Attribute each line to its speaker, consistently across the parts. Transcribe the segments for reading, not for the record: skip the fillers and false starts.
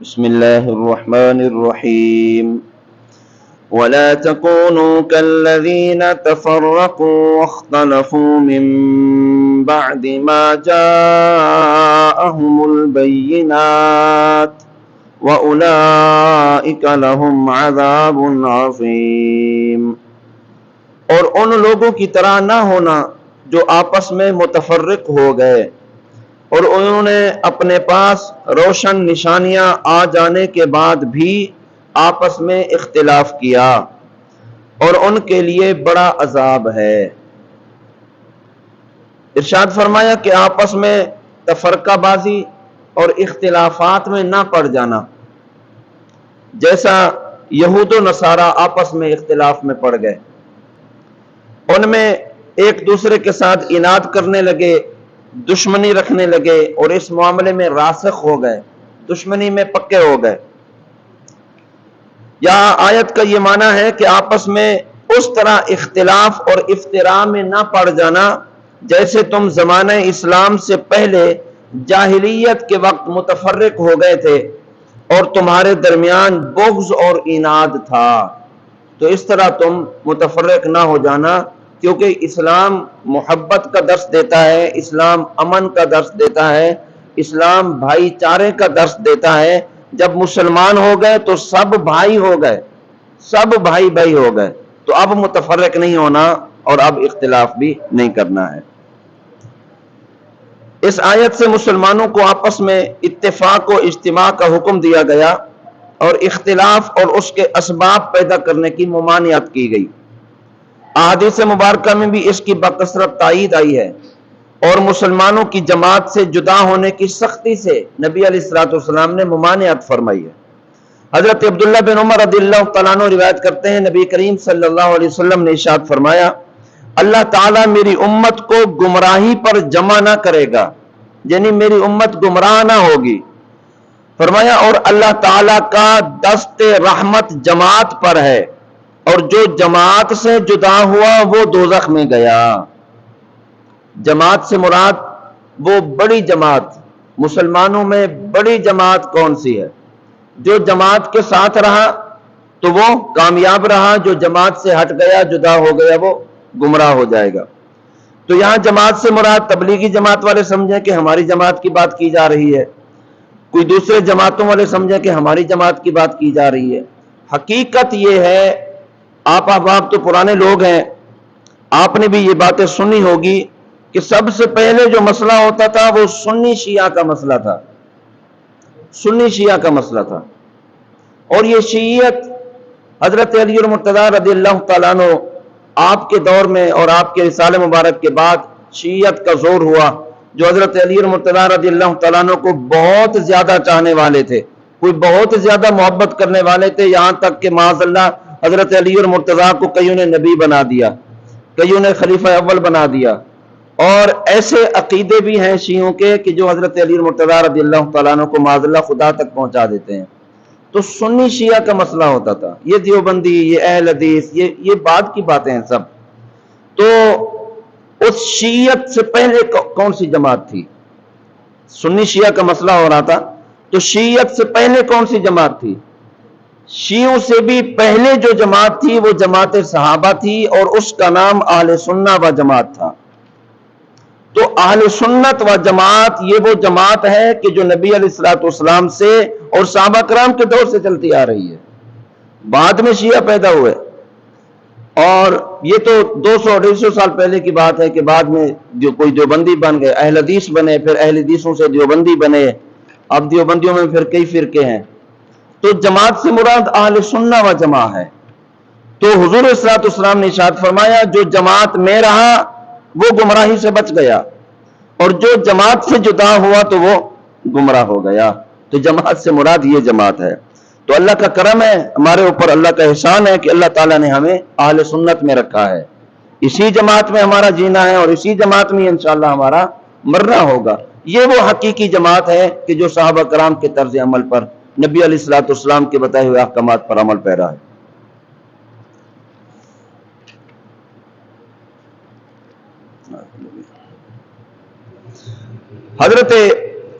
Speaker 1: بسم الله الرحمن الرحيم ولا تكونوا كالذين تفرقوا واختلفوا من بعد ما جاءهم البينات وأولئك لهم عذاب عظيم۔ اور ان لوگوں کی طرح نہ ہونا جو آپس میں متفرق ہو گئے اور انہوں نے اپنے پاس روشن نشانیاں آ جانے کے بعد بھی آپس میں اختلاف کیا، اور ان کے لیے بڑا عذاب ہے۔ ارشاد فرمایا کہ آپس میں تفرقہ بازی اور اختلافات میں نہ پڑ جانا، جیسا یہود و نصارہ آپس میں اختلاف میں پڑ گئے، ان میں ایک دوسرے کے ساتھ اناد کرنے لگے، دشمنی رکھنے لگے اور اس معاملے میں راسخ ہو گئے، دشمنی میں پکے ہو گئے۔ یہاں آیت کا یہ معنی ہے کہ آپس میں اس طرح اختلاف اور افتراء میں نہ پڑ جانا جیسے تم زمانہ اسلام سے پہلے جاہلیت کے وقت متفرق ہو گئے تھے اور تمہارے درمیان بغض اور اناد تھا، تو اس طرح تم متفرق نہ ہو جانا، کیونکہ اسلام محبت کا درس دیتا ہے، اسلام امن کا درس دیتا ہے، اسلام بھائی چارے کا درس دیتا ہے۔ جب مسلمان ہو گئے تو سب بھائی ہو گئے، سب بھائی بھائی ہو گئے، تو اب متفرق نہیں ہونا اور اب اختلاف بھی نہیں کرنا ہے۔ اس آیت سے مسلمانوں کو آپس میں اتفاق و اجتماع کا حکم دیا گیا اور اختلاف اور اس کے اسباب پیدا کرنے کی ممانعت کی گئی۔ احادیث مبارکہ میں بھی اس کی بکثرت تائید آئی ہے، اور مسلمانوں کی جماعت سے جدا ہونے کی سختی سے نبی علیہ الصلوۃ والسلام نے ممانعت فرمائی ہے۔ حضرت عبداللہ بن عمر رضی اللہ تعالیٰ عنہ روایت کرتے ہیں، نبی کریم صلی اللہ علیہ وسلم نے ارشاد فرمایا، اللہ تعالیٰ میری امت کو گمراہی پر جمع نہ کرے گا، یعنی میری امت گمراہ نہ ہوگی۔ فرمایا اور اللہ تعالیٰ کا دست رحمت جماعت پر ہے، اور جو جماعت سے جدا ہوا وہ دوزخ میں گیا۔ جماعت سے مراد وہ بڑی جماعت، مسلمانوں میں بڑی جماعت کون سی ہے؟ جو جماعت کے ساتھ رہا تو وہ کامیاب رہا، جو جماعت سے ہٹ گیا، جدا ہو گیا، وہ گمراہ ہو جائے گا۔ تو یہاں جماعت سے مراد تبلیغی جماعت والے سمجھیں کہ ہماری جماعت کی بات کی جا رہی ہے، کوئی دوسرے جماعتوں والے سمجھیں کہ ہماری جماعت کی بات کی جا رہی ہے۔ حقیقت یہ ہے، آپ احباب تو پرانے لوگ ہیں، آپ نے بھی یہ باتیں سنی ہوگی کہ سب سے پہلے جو مسئلہ ہوتا تھا وہ سنی شیعہ کا مسئلہ تھا، سنی شیعہ کا مسئلہ تھا، اور یہ شیعیت حضرت علی المرتضیٰ رضی اللہ تعالیٰ عنہ آپ کے دور میں اور آپ کے رسالہ مبارک کے بعد شیعیت کا زور ہوا، جو حضرت علی المرتضیٰ رضی اللہ تعالیٰ عنہ کو بہت زیادہ چاہنے والے تھے، کوئی بہت زیادہ محبت کرنے والے تھے، یہاں تک کہ معاذ اللہ حضرت علی المرتضیٰ کو کئیوں نے نبی بنا دیا، کئیوں نے خلیفہ اول بنا دیا، اور ایسے عقیدے بھی ہیں شیعوں کے کہ جو حضرت علی المرتضیٰ رضی اللہ تعالیٰ عنہ کو معاذ اللہ خدا تک پہنچا دیتے ہیں۔ تو سنی شیعہ کا مسئلہ ہوتا تھا، یہ دیوبندی، یہ اہل حدیث، یہ بعد کی باتیں ہیں سب۔ تو اس شیعت سے پہلے کون سی جماعت تھی؟ سنی شیعہ کا مسئلہ ہو رہا تھا، تو شیعت سے پہلے کون سی جماعت تھی؟ شیعوں سے بھی پہلے جو جماعت تھی وہ جماعت صحابہ تھی، اور اس کا نام اہل سنہ و جماعت تھا۔ تو اہل سنت و جماعت یہ وہ جماعت ہے کہ جو نبی علیہ الصلوۃ والسلام سے اور صحابہ کرام کے دور سے چلتی آ رہی ہے، بعد میں شیعہ پیدا ہوئے، اور یہ تو 200-250 سال پہلے کی بات ہے کہ بعد میں جو کوئی دیوبندی بن گئے، اہل حدیث بنے، پھر اہل حدیثوں سے دیوبندی بنے، اب دیوبندیوں میں پھر کئی فرقے ہیں۔ تو جماعت سے مراد اہل سنہ و جماعت ہے۔ تو حضور صلی اللہ علیہ وسلم نے ارشاد فرمایا جو جماعت میں رہا وہ گمراہی سے بچ گیا، اور جو جماعت سے جدا ہوا تو وہ گمراہ ہو گیا۔ تو جماعت سے مراد یہ جماعت ہے۔ تو اللہ کا کرم ہے ہمارے اوپر، اللہ کا احسان ہے کہ اللہ تعالیٰ نے ہمیں اہل سنت میں رکھا ہے، اسی جماعت میں ہمارا جینا ہے، اور اسی جماعت میں انشاءاللہ ہمارا مرنا ہوگا۔ یہ وہ حقیقی جماعت ہے کہ جو صحابہ کرام کے طرز عمل پر، نبی علیہ الصلوۃ والسلام کے بتائے ہوئے احکامات پر عمل پیرا ہے۔ حضرت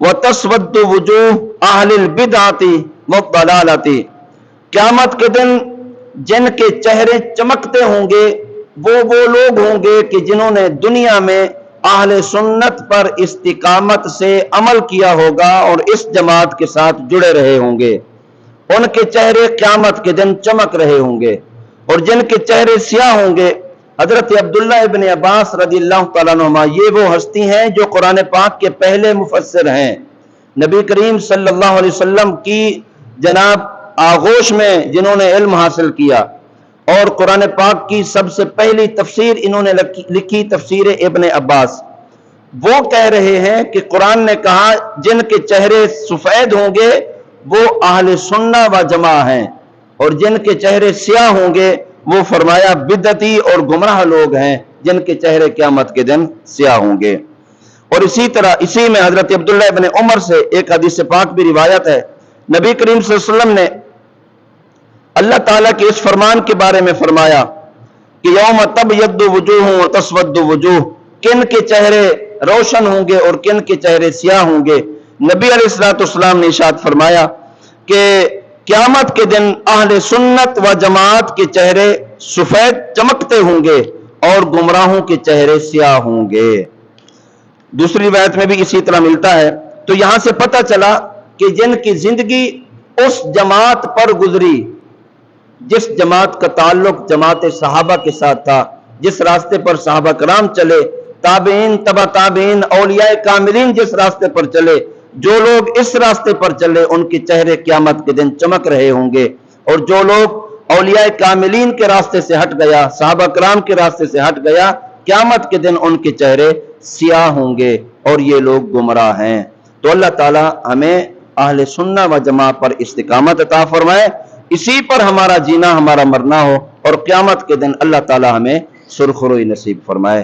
Speaker 1: وتسود وجوہ اہل البدعۃ والضلالۃ، قیامت کے دن جن کے چہرے چمکتے ہوں گے وہ لوگ ہوں گے کہ جنہوں نے دنیا میں اہل سنت پر استقامت سے عمل کیا ہوگا اور اس جماعت کے ساتھ جڑے رہے ہوں گے، ان کے چہرے قیامت کے دن چمک رہے ہوں گے۔ اور جن کے چہرے سیاہ ہوں گے، حضرت عبداللہ ابن عباس رضی اللہ تعالیٰ عنہما یہ وہ ہستی ہیں جو قرآن پاک کے پہلے مفسر ہیں، نبی کریم صلی اللہ علیہ وسلم کی جناب آغوش میں جنہوں نے علم حاصل کیا، اور قرآن پاک کی سب سے پہلی تفسیر انہوں نے لکھی تفسیر ابن عباس۔ وہ کہہ رہے ہیں کہ قرآن نے کہا جن کے چہرے سفید ہوں گے وہ اہل سنہ و جماع ہیں، اور جن کے چہرے سیاہ ہوں گے وہ فرمایا بدعتی اور گمراہ لوگ ہیں جن کے چہرے قیامت کے دن سیاہ ہوں گے۔ اور اسی طرح اسی میں حضرت عبداللہ ابن عمر سے ایک حدیث پاک بھی روایت ہے، نبی کریم صلی اللہ علیہ وسلم نے اللہ تعالیٰ کے اس فرمان کے بارے میں فرمایا کہ یوم تبیض وجوہ وتسود وجوہ، کن کے چہرے روشن ہوں گے اور کن کے چہرے سیاہ ہوں گے۔ نبی علیہ الصلوۃ والسلام نے ارشاد فرمایا کہ قیامت کے دن اہل سنت و جماعت کے چہرے سفید چمکتے ہوں گے اور گمراہوں کے چہرے سیاہ ہوں گے۔ دوسری روایت میں بھی اسی طرح ملتا ہے۔ تو یہاں سے پتہ چلا کہ جن کی زندگی اس جماعت پر گزری جس جماعت کا تعلق جماعت صحابہ کے ساتھ تھا، جس راستے پر صحابہ کرام چلے، تابعین تبع تابعین اولیاء کاملین جس راستے پر چلے، جو لوگ اس راستے پر چلے ان کے چہرے قیامت کے دن چمک رہے ہوں گے، اور جو لوگ اولیاء کاملین کے راستے سے ہٹ گیا، صحابہ کرام کے راستے سے ہٹ گیا، قیامت کے دن ان کے چہرے سیاہ ہوں گے اور یہ لوگ گمراہ ہیں۔ تو اللہ تعالی ہمیں اہل سنہ و جماعت پر استقامت عطا فرمائے، اسی پر ہمارا جینا ہمارا مرنا ہو، اور قیامت کے دن اللہ تعالی ہمیں سرخروئی نصیب فرمائے۔